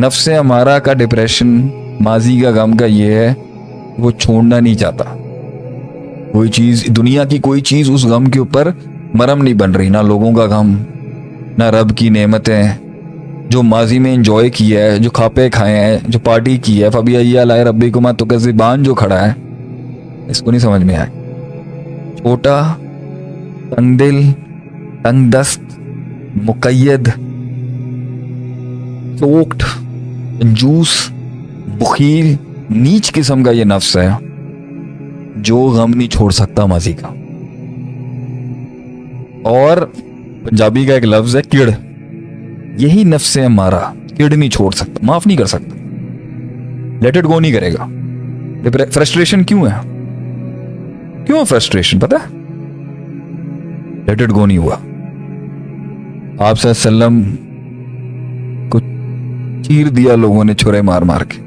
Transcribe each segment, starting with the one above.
नफ्स अमारा का डिप्रेशन, माजी का गम का ये है, वो छोड़ना नहीं चाहता। कोई चीज, दुनिया की कोई चीज उस गम के ऊपर मरहम नहीं बन रही, ना लोगों का गम, ना रब की नेमतें जो माजी में एंजॉय किया है, जो खापे खाए हैं, जो पार्टी की है। फबिया लाए रब्बी कुमा तो ज़बान जो खड़ा है, इसको नहीं समझ में आया। छोटा, तंग दिल, तंग दस्त, मुकैयद, सोक्ट, कंजूस, बुखील, नीच किस्म का ये नफ्स है जो गम नहीं छोड़ सकता माजी का। और पंजाबी का एक लफ्ज है किड़, यही नफ्स है हमारा। किड़ नहीं छोड़ सकता, माफ नहीं कर सकता, लेट इट गो नहीं करेगा। फ्रस्ट्रेशन क्यों है? क्यों फ्रस्ट्रेशन पता है? लेट इट गो नहीं हुआ। आप सल्लम को चीर दिया लोगों ने छुरे मार मार के।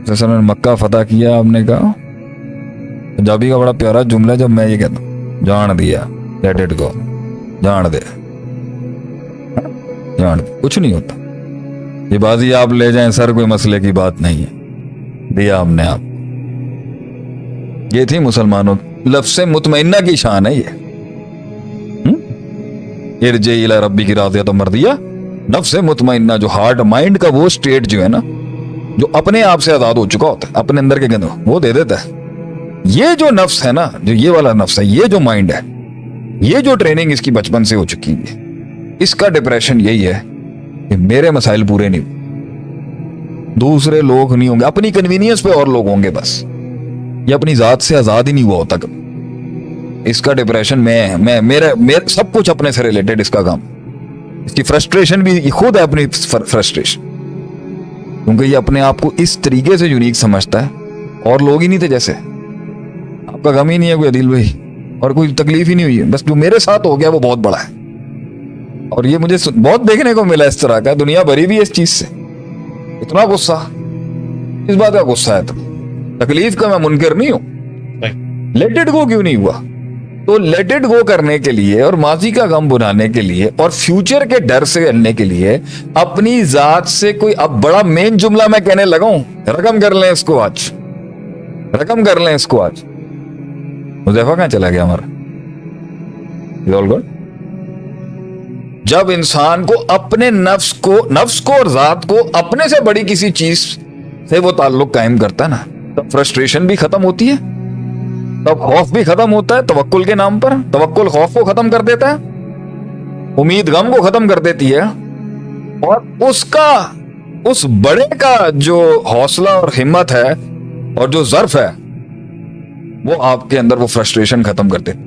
ने मक्का फतह किया, आपने कहा, पंजाबी का बड़ा प्यारा जुमला जब मैं ये कहता हूं, जान दिया, लेट इट गो, जान दे, जान दे, कुछ नहीं होता। ये बाजी आप ले जाएं सर, कोई मसले की बात नहीं है, दिया हमने आप। ये थी मुसलमानों लफ्ज़ मुतमइन्ना की शान है ये। इरजे इला रब्बी की राज़िया तो मर दिया। नफ्स मुतमइन्ना जो हार्ट माइंड का वो स्टेट जो है ना, जो अपने आप से आजाद हो चुका होता है, अपने अंदर के गंदे वो दे देता है। ये जो नफ्स है ना, जो ये वाला नफ्स है, ये जो माइंड है, ये जो ट्रेनिंग इसकी बचपन से हो चुकी है, इसका डिप्रेशन यही है कि मेरे मसाइल पूरे नहीं, दूसरे लोग नहीं होंगे, अपनी कन्वीनियंस पे और लोग होंगे बस, ये अपनी जात से आजाद ही नहीं हुआ होता कभी। इसका डिप्रेशन मैं मेरे सब कुछ अपने से रिलेटेड, इसका काम, इसकी फ्रस्ट्रेशन भी ये खुद है अपनी फ्रस्ट्रेशन, क्योंकि ये अपने आप को इस तरीके से यूनिक समझता है, और लोग ही नहीं थे जैसे। आपका गम ही नहीं है कोई अदिल भाई, और कोई तकलीफ ही नहीं हुई है, बस जो मेरे साथ हो गया वो बहुत बड़ा है। और ये मुझे बहुत देखने को मिला इस तरह का, दुनिया भरी भी है इस चीज से। इतना गुस्सा, इस बात का गुस्सा है, तकलीफ का मैं मुनकर नहीं हूं, लेट इट गो क्यों नहीं हुआ? तो लेट इट गो करने के लिए और माजी का गम बुलाने के लिए और फ्यूचर के डर से लड़ने के लिए अपनी जात से कोई, अब बड़ा मेन जुमला मैं कहने लगा हूं, रकम कर लें इसको आज, रकम कर लें इसको आज। मुज़ैफा कहां चला गया हमारा? All good. जब इंसान को अपने नफ्स को और जात को अपने से बड़ी किसी चीज से वो ताल्लुक कायम करता है ना, तब फ्रस्ट्रेशन भी खत्म होती है, तब खौफ भी खत्म होता है। तवक्कुल के नाम पर तवक्कुल खौफ को खत्म कर देता है, उम्मीद गम को खत्म कर देती है, और उसका, उस बड़े का जो हौसला और हिम्मत है और जो ज़र्फ है, वो आपके अंदर वो फ्रस्ट्रेशन खत्म कर देती।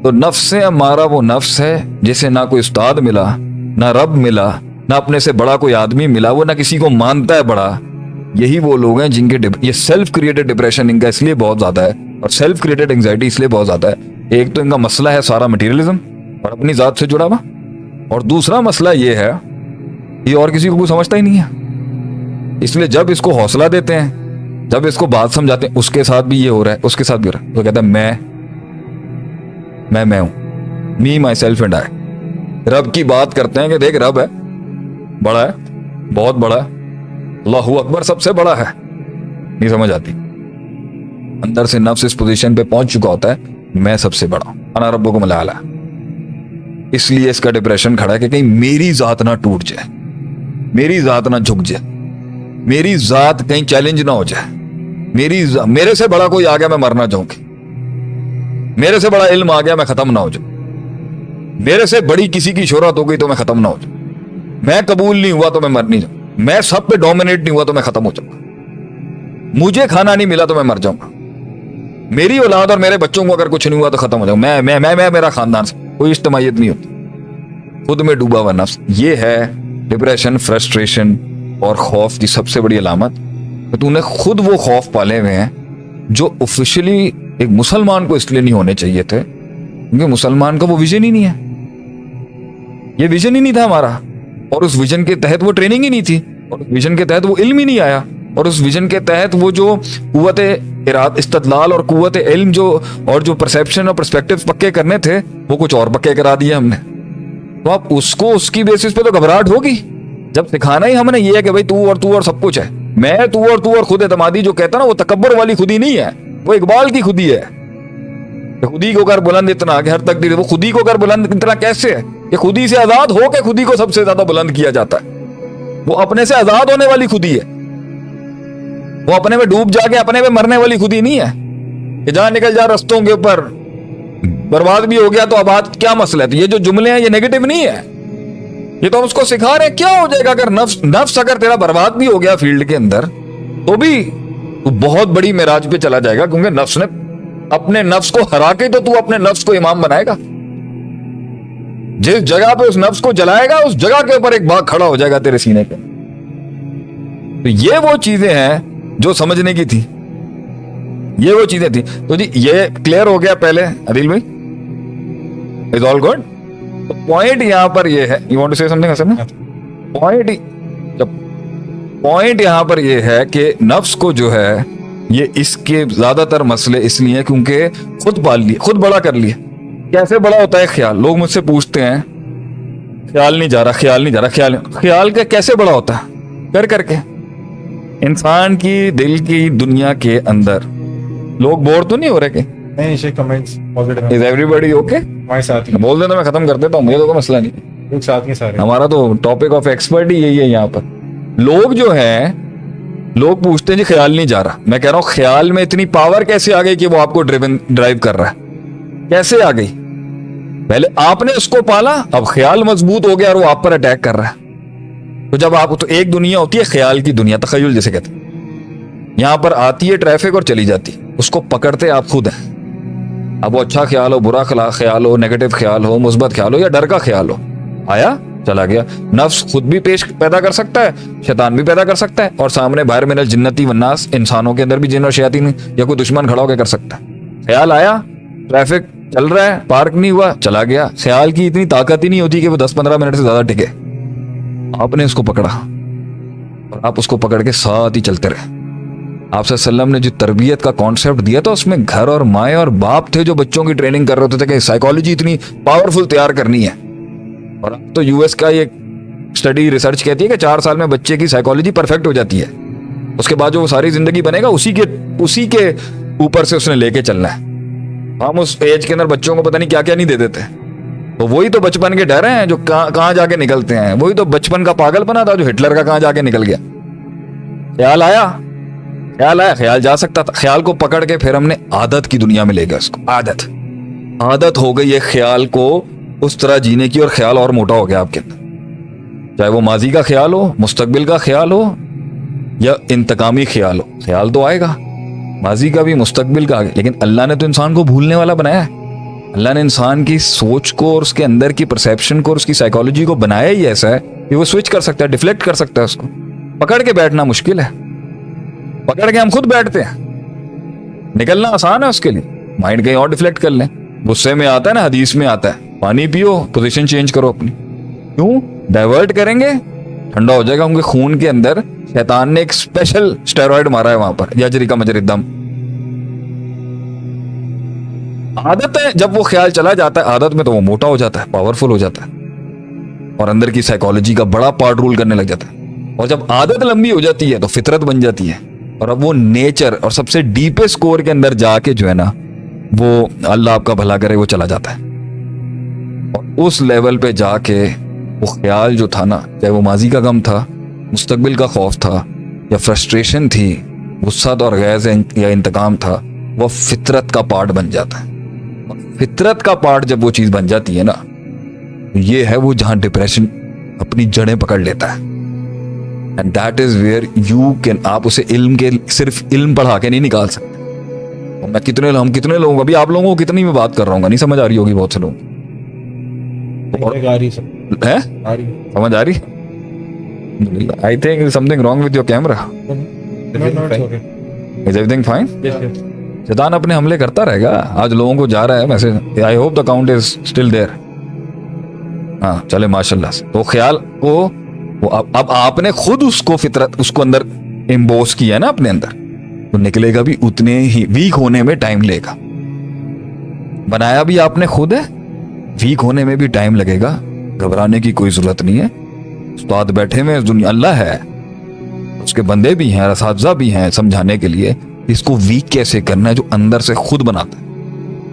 तो नफ्स हमारा वो नफ्स है जिसे ना कोई उस्ताद मिला, ना रब मिला, ना अपने से बड़ा कोई आदमी मिला, वो ना किसी को मानता है बड़ा। यही वो लोग हैं जिनके ये सेल्फ क्रिएटेड डिप्रेशन इनका इसलिए बहुत ज्यादा है, और सेल्फ क्रिएटेड एंजाइटी इसलिए बहुत ज्यादा है। एक तो इनका मसला है सारा मटेरियलिज्म और अपनी जात से जुड़ा हुआ, और दूसरा मसला ये है ये और किसी को कोई समझता ही नहीं है। इसलिए जब इसको हौसला देते हैं, जब इसको बात समझाते हैं, उसके साथ भी ये हो रहा है, उसके साथ भी हो रहा है, तो कहता है मैं हूं, मी माई सेल्फ एंड आई। रब की बात करते हैं कि देख रब है, बड़ा है, बहुत बड़ा है, अल्लाहू अकबर सबसे बड़ा है, नहीं समझ आती। अंदर से नफ्स इस पोजीशन पे पहुंच चुका होता है, मैं सबसे बड़ा हूं, अना रब्बुकुमुल आला। इसलिए इसका डिप्रेशन खड़ा है कि कहीं मेरी जात ना टूट जाए, मेरी जात ना झुक जाए, मेरी जात कहीं चैलेंज ना हो जाए, मेरे से बड़ा कोई आ गया मैं मर ना जाऊंगी, मेरे से बड़ा इल्म आ गया मैं खत्म ना हो जाऊं, मेरे से बड़ी किसी की शोहरत हो गई तो मैं खत्म ना हो जाऊं, मैं कबूल नहीं हुआ तो मैं मर नहीं जाऊं, मैं सब पे डोमिनेट नहीं हुआ तो मैं खत्म हो जाऊंगा, मुझे खाना नहीं मिला तो मैं मर जाऊंगा, मेरी औलाद और मेरे बच्चों को अगर कुछ नहीं हुआ तो खत्म हो जाऊंगा, मैं मेरा खानदान से कोई इज्तिमाइयत नहीं होती, खुद में डूबा हुआ नफ्स। ये है डिप्रेशन, फ्रस्ट्रेशन और खौफ की सबसे बड़ी अलामत। तो तूने खुद वो खौफ पाले हुए हैं जो ऑफिशियली एक मुसलमान को इसलिए नहीं होने चाहिए थे, क्योंकि मुसलमान का वो विजन ही नहीं है, ये विजन ही नहीं था हमारा, और उस विजन के तहत वो ट्रेनिंग ही नहीं थी, और उस विजन के तहत वो इल्म ही नहीं आया, और उस विजन के तहत वो जो कुव्वत इस्तदलाल और कुव्वत इल्म जो और जो परसेप्शन और पर्सपेक्टिव पक्के करने थे वो कुछ और पक्के करा दिए हमने। तो आप उसको उसकी बेसिस पे तो घबराहट होगी, जब सिखाना ही हमने ये है कि भाई तू और सब कुछ है, मैं तू और खुद एतमादी जो कहता है ना, वो तकब्बुर वाली खुदी नहीं है, वो इकबाल की खुदी है। खुदी को कर बुलंद इतना कि हर तकदीर, वो खुदी को कर बुलंद इतना कैसे है कि खुदी से आजाद हो के खुदी को सबसे ज्यादा बुलंद किया जाता है। वो अपने से आजाद होने वाली खुदी है, वो अपने में डूब जाके अपने में मरने वाली खुदी नहीं है कि जहां निकल जा रस्तों के ऊपर बर्बाद भी हो गया तो आबाद, क्या मसला है। तो ये जो जुमले हैं ये नेगेटिव नहीं है, ये तो हम उसको सिखा रहे हैं। क्या हो जाएगा अगर नफ्स अगर तेरा बर्बाद भी हो गया फील्ड के अंदर, तो भी तू बहुत बड़ी मेराज पे चला जाएगा, क्योंकि नफ्स ने अपने नफ्स को हरा के तो तू अपने नफ्स को इमाम बनाएगा। जिस जगह पे उस नफ्स को जलाएगा उस जगह के ऊपर एक बाग खड़ा हो जाएगा तेरे सीने पे। तो ये वो चीजें हैं जो समझने की थी, ये वो चीजें थी। तो जी ये क्लियर हो गया पहले अदिल भाई, इज ऑल गुड। तो पॉइंट यहां पर ये है, you want to say something Hasan? Point यहां पर ये है कि नफ्स को जो है ये इसके ज्यादातर मसले इसलिए क्योंकि खुद पाल लिए, खुद बड़ा कर लिए। कैसे बड़ा होता है ख्याल? लोग मुझसे पूछते हैं ख्याल नहीं जा रहा, ख्याल नहीं जा रहा, ख्याल का कैसे बड़ा होता है? कर करके। इंसान की दिल की दुनिया के अंदर लोग बोर तो नहीं हो रहे? नहीं, comments positive is everybody okay? हमारे साथ ही बोल देना, मैं खत्म कर देता हूँ, मुझे तो कोई मसला नहीं। लोग साथ ही सारे। हमारा तो टॉपिक ऑफ एक्सपर्ट ही यही है यहाँ पर। लोग जो है, लोग पूछते हैं जी ख्याल नहीं जा रहा। मैं कह रहा हूं ख्याल में इतनी पावर कैसे आ गई कि वो आपको ड्राइव कर रहा है? कैसे आ गई? पहले आपने उसको पाला, अब ख्याल मजबूत हो गया और वो आप पर अटैक कर रहा है। तो जब आप, तो एक दुनिया होती है ख्याल की दुनिया, तखय्युल जिसे कहते हैं। यहां पर आती है ट्रैफिक और चली जाती, उसको पकड़ते आप खुद हैं। अब वो अच्छा ख्याल हो, बुरा ख्याल हो, नेगेटिव ख्याल हो, मुस्बत ख्याल हो या डर का ख्याल हो, आया चला गया। नफ्स खुद भी पेश पैदा कर सकता है, शैतान भी पैदा कर सकता है, और सामने बाहर मिनल जिन्नती वन्नास, इंसानों के अंदर भी जिन और शयातीन या कोई दुश्मन खड़ा होकर कर सकता है। ख्याल आया, ट्रैफिक चल रहा है, पार्क नहीं हुआ, चला गया। ख्याल की इतनी ताकत ही नहीं होती कि वो 10-15 मिनट से ज्यादा टिके। आपने उसको पकड़ा और आप उसको पकड़ के साथ ही चलते रहे। आपसे सल्लम ने जो तरबियत का कॉन्सेप्ट दिया था उसमें घर और माए और बाप थे जो बच्चों की ट्रेनिंग कर रहे होते थे कि साइकोलॉजी इतनी पावरफुल तैयार करनी है। और अब तो यूएस का ये स्टडी रिसर्च कहती है कि 4 साल में बच्चे की साइकोलॉजी परफेक्ट हो जाती है। उसके बाद जो वो सारी जिंदगी बनेगा उसी के ऊपर से उसने लेके चलना है। हम उस एज के अंदर बच्चों को पता नहीं क्या क्या नहीं दे देते। तो वही तो बचपन के डर हैं जो कहां जाके निकलते हैं। वही तो बचपन का पागलपना था जो हिटलर का कहां जाके निकल गया। ख्याल आया, ख्याल जा सकता था। ख्याल को पकड़ के फिर हमने आदत की दुनिया में ले गया उसको। आदत हो गई है ख्याल को उस तरह जीने की, और ख्याल और मोटा हो गया आपके अंदर। चाहे वो माजी का ख्याल हो, मुस्तकबिल का ख्याल हो या इंतकामी ख्याल हो, ख्याल तो आएगा माजी का भी, मुस्तकबिल का। लेकिन अल्लाह ने तो इंसान को भूलने वाला बनाया है। अल्लाह ने इंसान की सोच को और उसके अंदर की परसेप्शन को और उसकी साइकोलॉजी को बनाया ही ऐसा है कि वो स्विच कर सकता है, डिफ्लेक्ट कर सकता है। उसको पकड़ के बैठना मुश्किल है, पकड़ के हम खुद बैठते हैं। निकलना आसान है उसके लिए, माइंड कहीं और डिफ्लेक्ट कर लें। गुस्से में आता है ना, हदीस में आता है, पानी पियो, पोजीशन चेंज करो अपनी। क्यों डाइवर्ट करेंगे? ठंडा हो जाएगा। उनके खून के अंदर शैतान ने एक स्पेशल स्टेरॉइड मारा है वहां पर, यजरी का मजरी दम। आदत है, जब वो ख्याल चला जाता है आदत में तो वो मोटा हो जाता है, पावरफुल हो जाता है और अंदर की साइकोलॉजी का बड़ा पार्ट रूल करने लग जाता है। और जब आदत लंबी हो जाती है तो फितरत बन जाती है, और अब वो नेचर और सबसे डीपेस्ट कोर के अंदर जाके जो है ना, वो अल्लाह आपका भला करे, वो चला जाता है। और उस लेवल पे जाके वो ख्याल जो था ना, चाहे वो माजी का गम था, मुस्तकबिल का खौफ था, या फ्रस्ट्रेशन थी, गुस्सा तो और गैज़ या इंतकाम था, वो फितरत का पार्ट बन जाता है। फितरत का पार्ट जब वो चीज बन जाती है ना, तो ये है वो जहां डिप्रेशन अपनी जड़ें पकड़ लेता है। And that is where you can, आप उसे इल्म के, सिर्फ इल्म पढ़ा के नहीं निकाल सकते। और मैं हम कितने लोगों, अभी आप लोगों को कितनी मैं बात कर रहा हूँ, नहीं समझ आ रही होगी बहुत से लोग है? समझ आ रही? I think something wrong with your camera. Is everything fine? शैतान अपने हमले करता रहेगा। आज लोगों को जा रहा है message, I hope the count is still there. हाँ चले माशाल्लाह से। तो ख्याल को वो अब आपने खुद उसको फितरत, उसको अंदर इम्बोस किया ना अपने अंदर, तो निकलेगा भी उतने ही, वीक होने में टाइम लेगा। बनाया भी आपने खुद है, वीक होने में भी टाइम लगेगा। घबराने की कोई जरूरत नहीं है। उस्ताद बैठे हुए इस दुनिया, अल्लाह है, उसके बंदे भी हैं, असातिज़ा भी हैं समझाने के लिए इसको वीक कैसे करना है, जो अंदर से खुद बनाता है।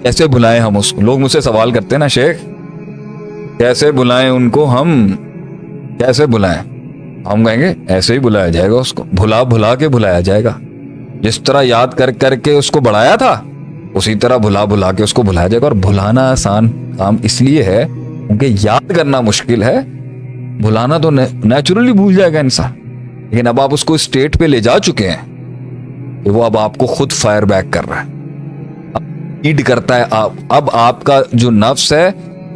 कैसे बुलाएं हम उसको? लोग मुझसे सवाल करते हैं ना, शेख कैसे बुलाएं उनको, हम कैसे बुलाएं? हम कहेंगे ऐसे ही बुलाया जाएगा उसको, भुला भुला के बुलाया जाएगा। जिस तरह याद कर करके उसको बढ़ाया था, उसी तरह भुला भुला के उसको भुलाया जाएगा। और भुलाना आसान काम इसलिए है क्योंकि याद करना मुश्किल है, भुलाना तो नेचुरली भूल जाएगा इंसान। लेकिन अब आप उसको स्टेट पे ले जा चुके हैं कि वो अब आपको खुद फायर बैक कर रहा है, फीड करता है। अब आपका जो नफ्स है,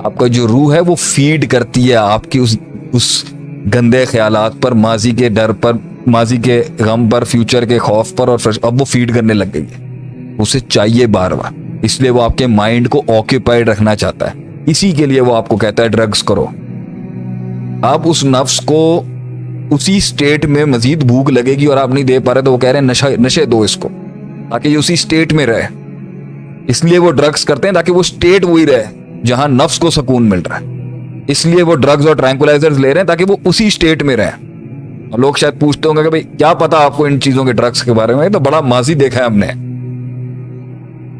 आपका जो रूह है, वो फीड करती है आपकी उस गंदे ख्यालात पर, माजी के डर पर, माजी के गम पर, फ्यूचर के खौफ पर, और अब वो फीड करने लग गई है। उसे चाहिए बार बार, इसलिए वो आपके माइंड को ऑक्यूपाइड रखना चाहता है। इसी के लिए वो आपको कहता है ड्रग्स करो। आप उस नफ्स को उसी स्टेट में मजीद भूख लगेगी और आप नहीं दे पा रहे, तो वो कह रहे हैं नशे दो इसको, ताकि ये उसी स्टेट में रहे। इसलिए वो ड्रग्स करते हैं ताकि वो स्टेट वही रहे जहां नफ्स को सुकून मिल रहा है। इसलिए वो ड्रग्स और ट्रैंकुलाइजर्स ले रहे हैं ताकि वो उसी स्टेट में रहे। और लोग शायद पूछते होंगे कि भाई क्या पता आपको इन चीजों के, ड्रग्स के बारे में? तो बड़ा माजी देखा है हमने।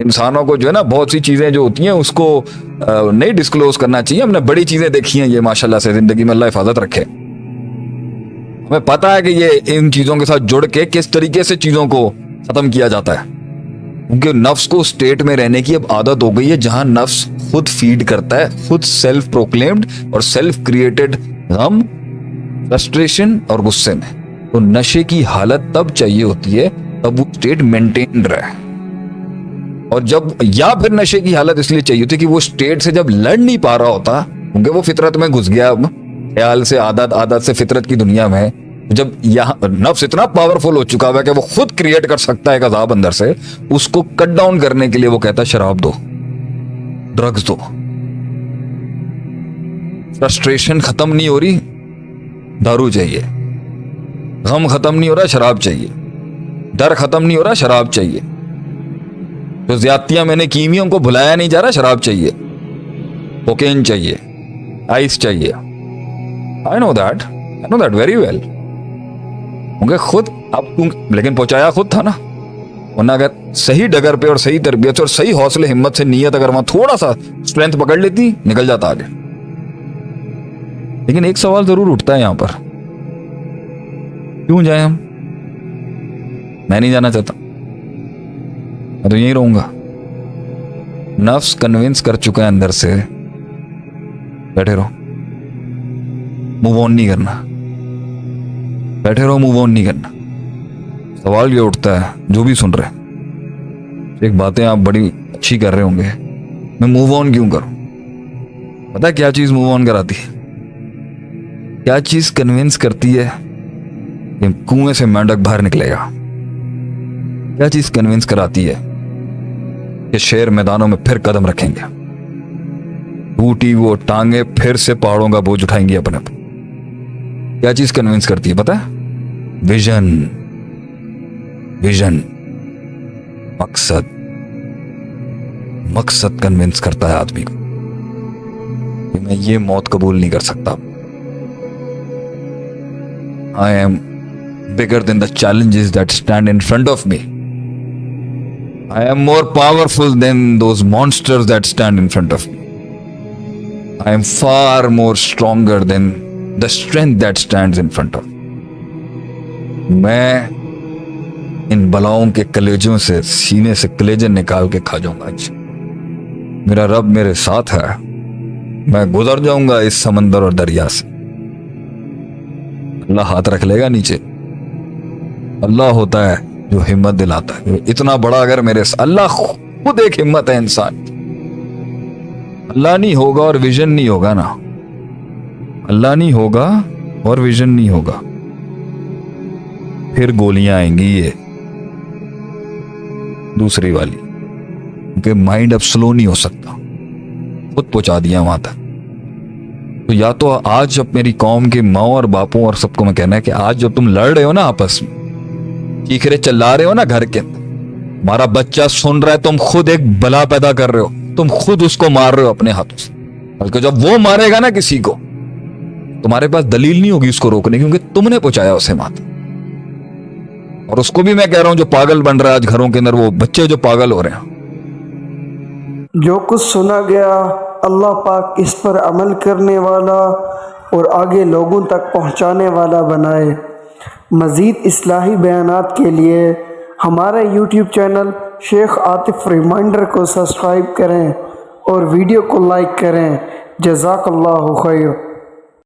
इंसानों को जो है ना, बहुत सी चीजें जो होती हैं उसको नहीं डिस्क्लोज करना चाहिए। हमने बड़ी चीजें देखी हैं ये, माशाल्लाह से, जिंदगी में अल्लाह हिफाजत रखे। हमें पता है कि ये इन चीजों के साथ जुड़ के किस तरीके से चीजों को खत्म किया जाता है, क्योंकि नफ्स को स्टेट में रहने की अब आदत हो गई है जहां नफ्स खुद फीड करता है, खुद सेल्फ प्रोक्लेम्ड और सेल्फ क्रिएटेड गम, फ्रस्ट्रेशन और गुस्से में। तो नशे की हालत तब चाहिए होती है तब वो स्टेट मेंटेन रहे। और जब, या फिर नशे की हालत इसलिए चाहिए होती है कि वो स्टेट से जब लड़ नहीं पा रहा होता, क्योंकि वो फितरत में घुस गया, अब ख्याल से, आदत से फितरत की दुनिया में, जब यहाँ नफ्स इतना पावरफुल हो चुका है कि वो खुद क्रिएट कर सकता है एक अजाब अंदर से, उसको कट डाउन करने के लिए वो कहता है शराब दो, ड्रग्स दो। फ्रस्ट्रेशन खत्म नहीं हो रही, दारू चाहिए। गम खत्म नहीं हो रहा, शराब चाहिए। डर खत्म नहीं हो रहा, शराब चाहिए। जो ज्यादतियां मैंने की हुई उनको भुलाया नहीं जा रहा, शराब चाहिए। कोकेन चाहिए, आइस चाहिए। I know that very well. क्योंकि खुद अब तुम, लेकिन पहुंचाया खुद था ना। वरना अगर सही डगर पे और सही तरबियत और सही हौसले हिम्मत से नीयत अगर वहां थोड़ा सा स्ट्रेंथ पकड़ लेती, निकल जाता आगे। लेकिन एक सवाल जरूर उठता है यहां पर, क्यों जाए हम? मैं नहीं जाना चाहता, मैं तो यहीं रहूंगा। नफ्स कन्विंस कर चुका है अंदर से, बैठे रहो, मूव ऑन नहीं करना, बैठे रहो, मूव ऑन नहीं करना। सवाल ये उठता है, जो भी सुन रहे हैं, एक बातें आप बड़ी अच्छी कर रहे होंगे, मैं मूव ऑन क्यों करूं? पता है क्या चीज मूव ऑन कराती है? क्या चीज कन्विंस करती है कि कुएं से मेंढक बाहर निकलेगा? क्या चीज कन्विंस कराती है कि शेर मैदानों में फिर कदम रखेंगे, टूटी वो टांगे फिर से पहाड़ों का बोझ उठाएंगी अपने पर? क्या चीज कन्विंस करती है पता है? विजन, मकसद कन्विंस करता है आदमी को कि मैं ये मौत कबूल नहीं कर सकता। I am bigger than the challenges that stand in front of me. I am more powerful than those monsters that stand in front of me. I am far more stronger than the strength that stands in front of me. मैं इन बलाओं के कलेजों से, सीने से कलेजे निकाल के खा जाऊंगा आज। मेरा रब मेरे साथ है, मैं गुजर जाऊंगा इस समंदर और दरिया से। अल्लाह हाथ रख लेगा नीचे। अल्लाह होता है जो हिम्मत दिलाता है। इतना बड़ा अगर मेरे, अल्लाह खुद एक हिम्मत है इंसान। अल्लाह नहीं होगा और विजन नहीं होगा ना, अल्लाह नहीं होगा और विजन नहीं होगा, फिर गोलियां आएंगी ये दूसरी वाली, क्योंकि माइंड अब स्लो नहीं हो सकता, खुद पहुंचा दिया वहां तक। तो या तो आज अब मेरी कौम के माओ और बापों और सबको मैं कहना है कि आज जब तुम लड़ रहे हो ना आपस में, चीखरे चिल्ला रहे हो ना घर के अंदर, हमारा बच्चा सुन रहा है, तुम खुद एक बला पैदा कर रहे हो, तुम खुद उसको मार रहे हो अपने हाथों से। बल्कि जब वो मारेगा ना किसी को, तुम्हारे पास दलील नहीं होगी उसको रोकने की, क्योंकि तुमने पहुंचाया उसे मात। और उसको भी मैं कह रहा हूं जो पागल बन रहा है आज घरों के अंदर, वो बच्चे जो पागल हो रहे हैं। जो कुछ सुना गया अल्लाह पाक इस पर अमल करने वाला और आगे लोगों तक पहुंचाने वाला बनाए। मज़ीद इस्लाही बयानात के लिए हमारे YouTube channel Sheikh Atif reminder को सब्सक्राइब करें और वीडियो को लाइक करें। जज़ाकल्लाहु खैर।